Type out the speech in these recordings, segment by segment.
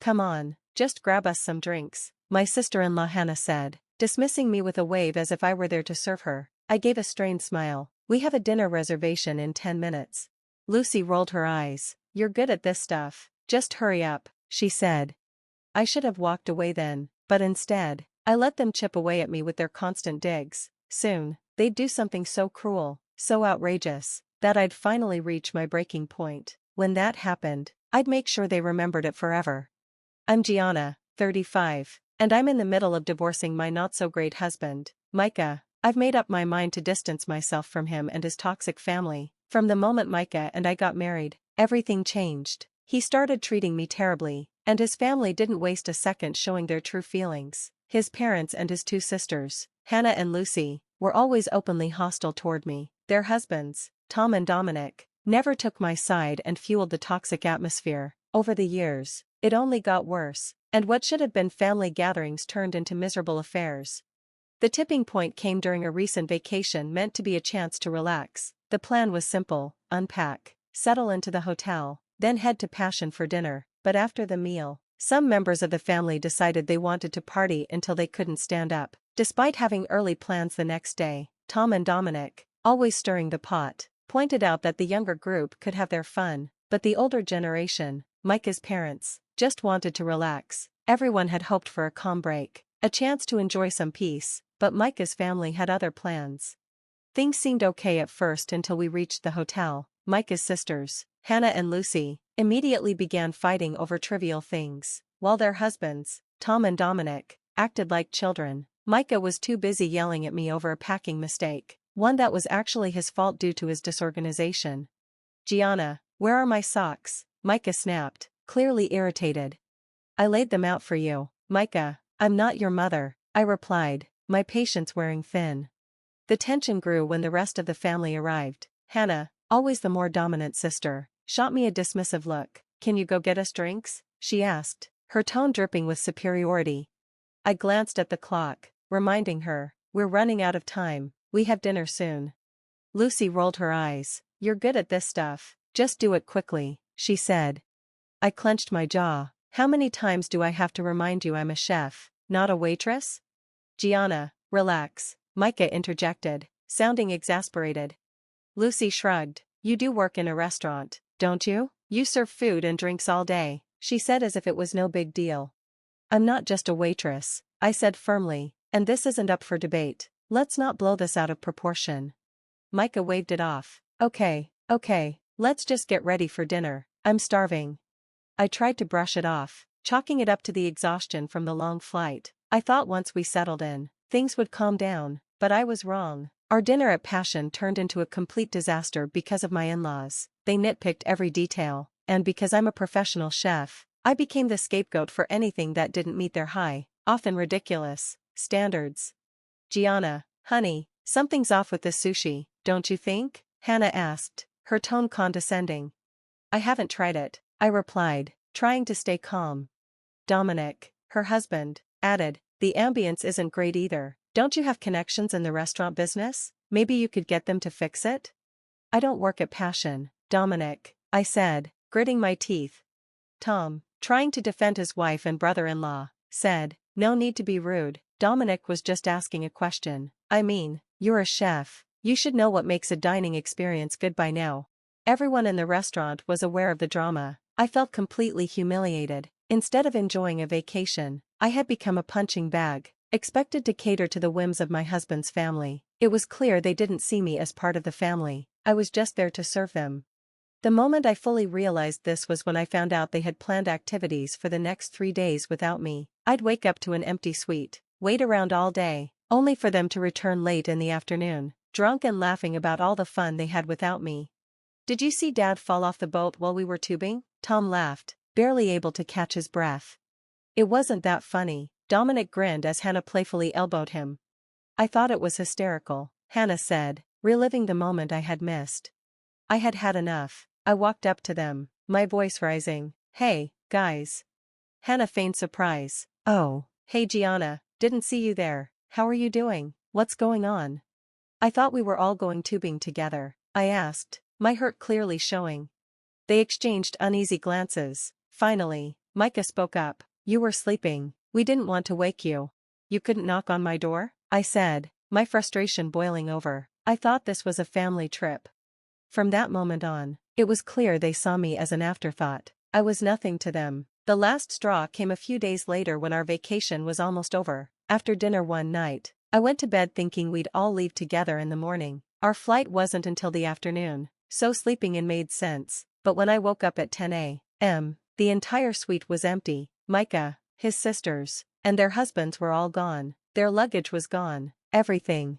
Come on, just grab us some drinks, my sister-in-law Hannah said, dismissing me with a wave as if I were there to serve her. I gave a strained smile. We have a dinner reservation in 10 minutes. Lucy rolled her eyes. You're good at this stuff. Just hurry up, she said. I should have walked away then, but instead, I let them chip away at me with their constant digs. Soon, they'd do something so cruel, so outrageous, that I'd finally reach my breaking point. When that happened, I'd make sure they remembered it forever. I'm Gianna, 35, and I'm in the middle of divorcing my not-so-great husband, Micah. I've made up my mind to distance myself from him and his toxic family. From the moment Micah and I got married, everything changed. He started treating me terribly, and his family didn't waste a second showing their true feelings. His parents and his two sisters, Hannah and Lucy, were always openly hostile toward me. Their husbands, Tom and Dominic, never took my side and fueled the toxic atmosphere. Over the years, it only got worse, and what should have been family gatherings turned into miserable affairs. The tipping point came during a recent vacation meant to be a chance to relax. The plan was simple: unpack, settle into the hotel, then head to Passion for dinner. But after the meal, some members of the family decided they wanted to party until they couldn't stand up. Despite having early plans the next day, Tom and Dominic, always stirring the pot, pointed out that the younger group could have their fun, but the older generation, Micah's parents, just wanted to relax. Everyone had hoped for a calm break, a chance to enjoy some peace, but Micah's family had other plans. Things seemed okay at first until we reached the hotel. Micah's sisters, Hannah and Lucy, immediately began fighting over trivial things, while their husbands, Tom and Dominic, acted like children. Micah was too busy yelling at me over a packing mistake, one that was actually his fault due to his disorganization. Gianna, where are my socks? Micah snapped, clearly irritated. I laid them out for you. Micah, I'm not your mother, I replied, my patience wearing thin. The tension grew when the rest of the family arrived. Hannah, always the more dominant sister, shot me a dismissive look. Can you go get us drinks? She asked, her tone dripping with superiority. I glanced at the clock, reminding her, we're running out of time, we have dinner soon. Lucy rolled her eyes. You're good at this stuff, just do it quickly, she said. I clenched my jaw. How many times do I have to remind you I'm a chef, not a waitress? Gianna, relax, Micah interjected, sounding exasperated. Lucy shrugged. You do work in a restaurant, don't you? You serve food and drinks all day, she said as if it was no big deal. I'm not just a waitress, I said firmly, and this isn't up for debate. Let's not blow this out of proportion. Micah waved it off. Okay, let's just get ready for dinner, I'm starving. I tried to brush it off, chalking it up to the exhaustion from the long flight. I thought once we settled in, things would calm down, but I was wrong. Our dinner at Passion turned into a complete disaster because of my in-laws. They nitpicked every detail, and because I'm a professional chef, I became the scapegoat for anything that didn't meet their high, often ridiculous, standards. Gianna, honey, something's off with this sushi, don't you think? Hannah asked, her tone condescending. I haven't tried it, I replied, trying to stay calm. Dominic, her husband, added, the ambience isn't great either. Don't you have connections in the restaurant business? Maybe you could get them to fix it? I don't work at Passion, Dominic, I said, gritting my teeth. Tom, trying to defend his wife and brother-in-law, said, no need to be rude, Dominic was just asking a question. I mean, you're a chef, you should know what makes a dining experience good by now. Everyone in the restaurant was aware of the drama. I felt completely humiliated. Instead of enjoying a vacation, I had become a punching bag, expected to cater to the whims of my husband's family. It was clear they didn't see me as part of the family, I was just there to serve them. The moment I fully realized this was when I found out they had planned activities for the next 3 days without me. I'd wake up to an empty suite, wait around all day, only for them to return late in the afternoon, drunk and laughing about all the fun they had without me. Did you see Dad fall off the boat while we were tubing? Tom laughed, barely able to catch his breath. It wasn't that funny, Dominic grinned as Hannah playfully elbowed him. I thought it was hysterical, Hannah said, reliving the moment I had missed. I had had enough. I walked up to them, my voice rising. Hey, guys. Hannah feigned surprise. Oh, hey Gianna, didn't see you there. How are you doing? What's going on? I thought we were all going tubing together, I asked, my hurt clearly showing. They exchanged uneasy glances. Finally, Micah spoke up. You were sleeping. We didn't want to wake you. You couldn't knock on my door? I said, my frustration boiling over. I thought this was a family trip. From that moment on, it was clear they saw me as an afterthought. I was nothing to them. The last straw came a few days later when our vacation was almost over. After dinner one night, I went to bed thinking we'd all leave together in the morning. Our flight wasn't until the afternoon, so sleeping in made sense. But when I woke up at 10 a.m., the entire suite was empty. Micah, his sisters, and their husbands were all gone. Their luggage was gone. Everything.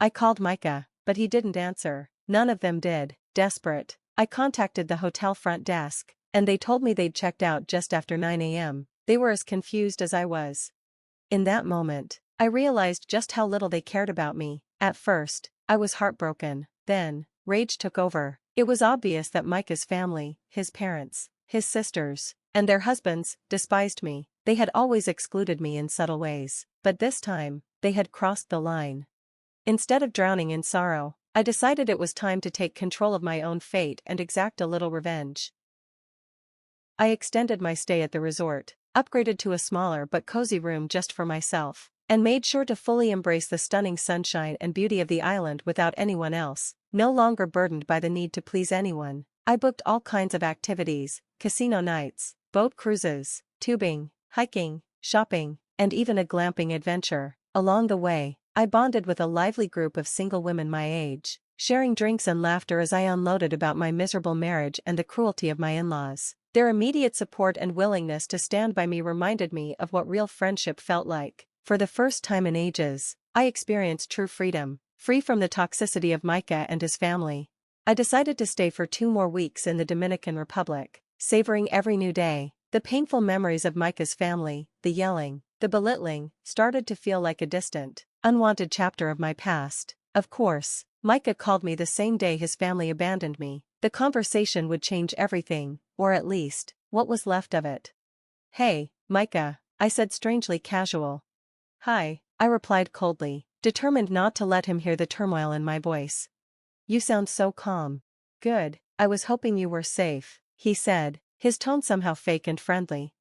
I called Micah, but he didn't answer. None of them did. Desperate, I contacted the hotel front desk, and they told me they'd checked out just after 9 a.m. They were as confused as I was. In that moment, I realized just how little they cared about me. At first, I was heartbroken. Then, rage took over. It was obvious that Micah's family, his parents, his sisters, and their husbands, despised me. They had always excluded me in subtle ways, but this time, they had crossed the line. Instead of drowning in sorrow, I decided it was time to take control of my own fate and exact a little revenge. I extended my stay at the resort, upgraded to a smaller but cozy room just for myself, and made sure to fully embrace the stunning sunshine and beauty of the island without anyone else. No longer burdened by the need to please anyone, I booked all kinds of activities: casino nights, boat cruises, tubing, hiking, shopping, and even a glamping adventure. Along the way, I bonded with a lively group of single women my age, sharing drinks and laughter as I unloaded about my miserable marriage and the cruelty of my in-laws. Their immediate support and willingness to stand by me reminded me of what real friendship felt like. For the first time in ages, I experienced true freedom, free from the toxicity of Micah and his family. I decided to stay for 2 more weeks in the Dominican Republic, savoring every new day. The painful memories of Micah's family, the yelling, the belittling, started to feel like a distant, unwanted chapter of my past. Of course, Micah called me the same day his family abandoned me. The conversation would change everything, or at least, what was left of it. Hey, Micah, I said, strangely casual. Hi, I replied coldly, determined not to let him hear the turmoil in my voice. You sound so calm. Good, I was hoping you were safe, he said, his tone somehow fake and friendly.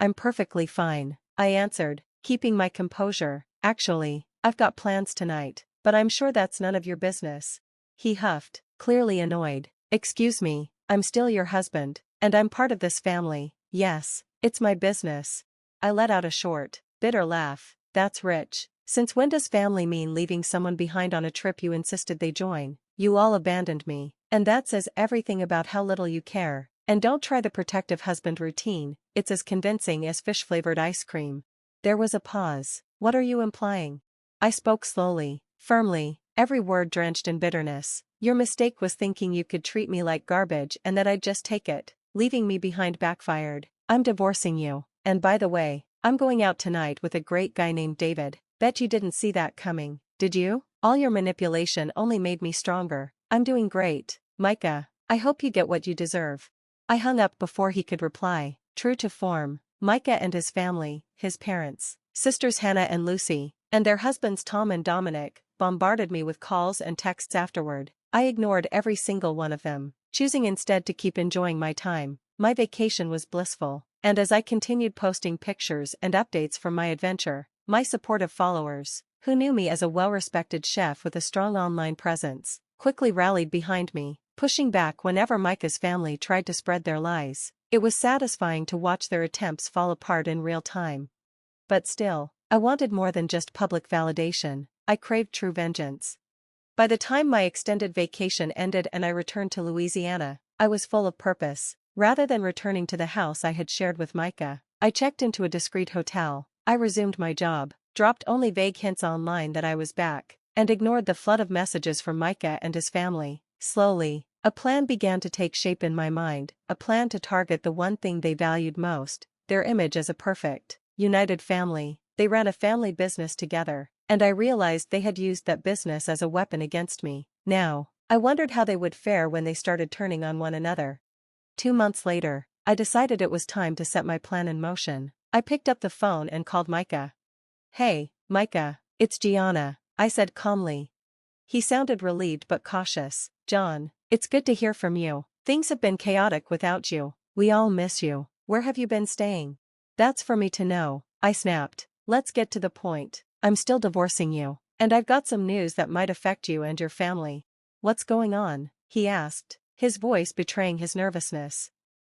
I'm perfectly fine, I answered, keeping my composure. Actually, I've got plans tonight, but I'm sure that's none of your business. He huffed, clearly annoyed. Excuse me, I'm still your husband, and I'm part of this family. Yes, it's my business. I let out a short, bitter laugh. That's rich. Since when does family mean leaving someone behind on a trip you insisted they join? You all abandoned me, and that says everything about how little you care. And don't try the protective husband routine, it's as convincing as fish-flavored ice cream. There was a pause. What are you implying? I spoke slowly, firmly, every word drenched in bitterness. Your mistake was thinking you could treat me like garbage and that I'd just take it. Leaving me behind backfired. I'm divorcing you. And by the way, I'm going out tonight with a great guy named David. Bet you didn't see that coming, did you? All your manipulation only made me stronger. I'm doing great, Micah. I hope you get what you deserve. I hung up before he could reply. True to form, Micah and his family, his parents, sisters Hannah and Lucy, and their husbands Tom and Dominic, bombarded me with calls and texts afterward. I ignored every single one of them, choosing instead to keep enjoying my time. My vacation was blissful, and as I continued posting pictures and updates from my adventure, my supportive followers, who knew me as a well-respected chef with a strong online presence, quickly rallied behind me, pushing back whenever Micah's family tried to spread their lies. It was satisfying to watch their attempts fall apart in real time. But still, I wanted more than just public validation. I craved true vengeance. By the time my extended vacation ended and I returned to Louisiana, I was full of purpose. Rather than returning to the house I had shared with Micah, I checked into a discreet hotel. I resumed my job, dropped only vague hints online that I was back, and ignored the flood of messages from Micah and his family. Slowly, a plan began to take shape in my mind, a plan to target the one thing they valued most, their image as a perfect, united family. They ran a family business together, and I realized they had used that business as a weapon against me. Now, I wondered how they would fare when they started turning on one another. 2 months later, I decided it was time to set my plan in motion. I picked up the phone and called Micah. Hey, Micah, it's Gianna, I said calmly. He sounded relieved but cautious. John, it's good to hear from you. Things have been chaotic without you. We all miss you. Where have you been staying? That's for me to know, I snapped. Let's get to the point. I'm still divorcing you, and I've got some news that might affect you and your family. What's going on? He asked, his voice betraying his nervousness.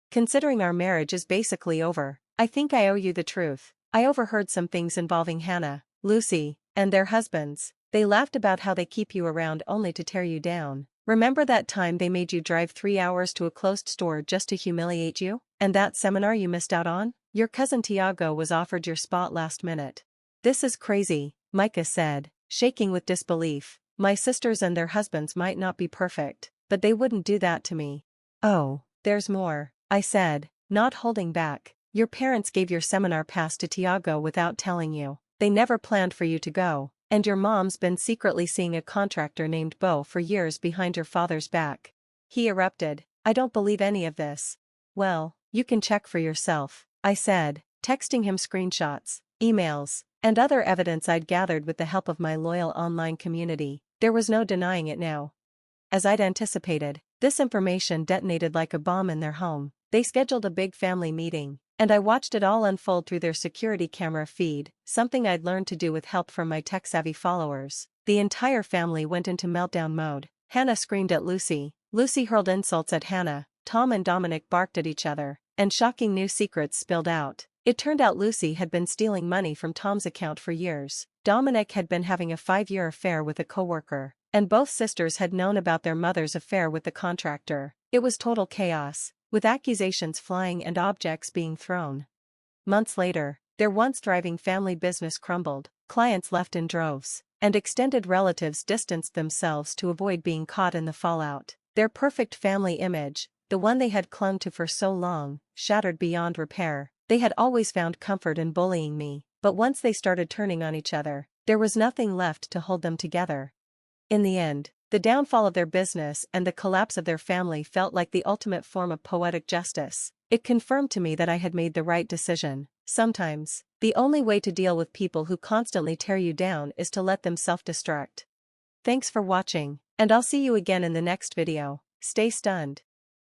Considering our marriage is basically over, I think I owe you the truth. I overheard some things involving Hannah, Lucy, and their husbands. They laughed about how they keep you around only to tear you down. Remember that time they made you drive 3 hours to a closed store just to humiliate you? And that seminar you missed out on? Your cousin Tiago was offered your spot last minute. This is crazy, Micah said, shaking with disbelief. My sisters and their husbands might not be perfect, but they wouldn't do that to me. Oh, there's more, I said, not holding back. Your parents gave your seminar pass to Tiago without telling you. They never planned for you to go, and your mom's been secretly seeing a contractor named Beau for years behind your father's back. He erupted. I don't believe any of this. Well, you can check for yourself, I said, texting him screenshots, emails, and other evidence I'd gathered with the help of my loyal online community. There was no denying it now. As I'd anticipated, this information detonated like a bomb in their home. They scheduled a big family meeting, and I watched it all unfold through their security camera feed, something I'd learned to do with help from my tech-savvy followers. The entire family went into meltdown mode. Hannah screamed at Lucy, Lucy hurled insults at Hannah, Tom and Dominic barked at each other, and shocking new secrets spilled out. It turned out Lucy had been stealing money from Tom's account for years. Dominic had been having a 5-year affair with a coworker, and both sisters had known about their mother's affair with the contractor. It was total chaos, with accusations flying and objects being thrown. Months later, their once thriving family business crumbled, clients left in droves, and extended relatives distanced themselves to avoid being caught in the fallout. Their perfect family image, the one they had clung to for so long, shattered beyond repair. They had always found comfort in bullying me, but once they started turning on each other, there was nothing left to hold them together. In the end, the downfall of their business and the collapse of their family felt like the ultimate form of poetic justice. It confirmed to me that I had made the right decision. Sometimes, the only way to deal with people who constantly tear you down is to let them self-destruct. Thanks for watching, and I'll see you again in the next video. Stay stunned.